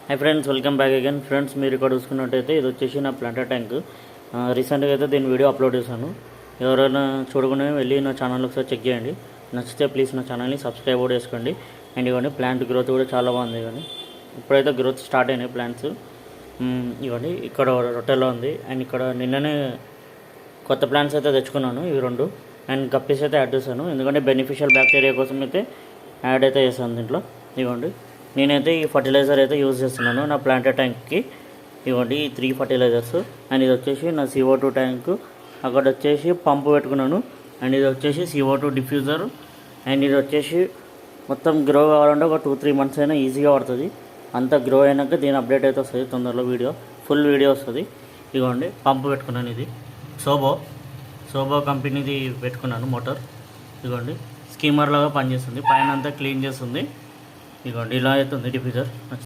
Hi friends, welcome back again. Friends, మీరు ఇక్కడ చూసుకున్నట్టయితే ఇది వచ్చేసి నా ప్లాంటర్ ట్యాంక్. రీసెంట్గా అయితే దీని వీడియో అప్లోడ్ చేశాను. ఎవరైనా చూడకుండా వెళ్ళి నా ఛానల్ ఒకసారి చెక్ చేయండి. నచ్చితే ప్లీజ్ నా ఛానల్ని సబ్స్క్రైబ్ కూడా చేసుకోండి. అండ్ ఇవ్వండి, ప్లాంట్ గ్రోత్ కూడా చాలా బాగుంది. ఇవ్వండి, ఇప్పుడైతే గ్రోత్ స్టార్ట్ అయినాయి ప్లాంట్స్. ఇవ్వండి, ఇక్కడ రొట్టెలో ఉంది. అండ్ ఇక్కడ నిన్ననే కొత్త ప్లాంట్స్ అయితే తెచ్చుకున్నాను, ఇవి రెండు. అండ్ గప్పీస్ అయితే యాడ్ చేశాను, ఎందుకంటే బెనిఫిషియల్ బ్యాక్టీరియా కోసం అయితే యాడ్ అయితే చేశాను దీంట్లో. ఇవ్వండి, నేనైతే ఈ ఫర్టిలైజర్ అయితే యూజ్ చేస్తున్నాను నా ప్లాంటర్ ట్యాంక్కి. ఇవ్వండి, ఈ 3 ఫర్టిలైజర్స్. అండ్ ఇది వచ్చేసి నా CO2 ట్యాంకు. అక్కడ వచ్చేసి పంపు పెట్టుకున్నాను. అండ్ ఇది వచ్చేసి CO2 డిఫ్యూజర్. అండ్ ఇది వచ్చేసి మొత్తం గ్రో కావాలంటే ఒక 2-3 మంత్స్ అయినా ఈజీగా పడుతుంది. అంతా గ్రో అయినాక దీని అప్డేట్ అయితే వస్తుంది తొందరలో, ఫుల్ వీడియో వస్తుంది. ఇవ్వండి, పంపు పెట్టుకున్నాను. ఇది సోబో కంపెనీది పెట్టుకున్నాను మోటార్. ఇదిగోండి, స్కీమర్ లాగా పనిచేస్తుంది, పైన అంతా క్లీన్ చేస్తుంది. ఇదిగోండి, ఇలా అవుతుంది డిఫ్యూజర్.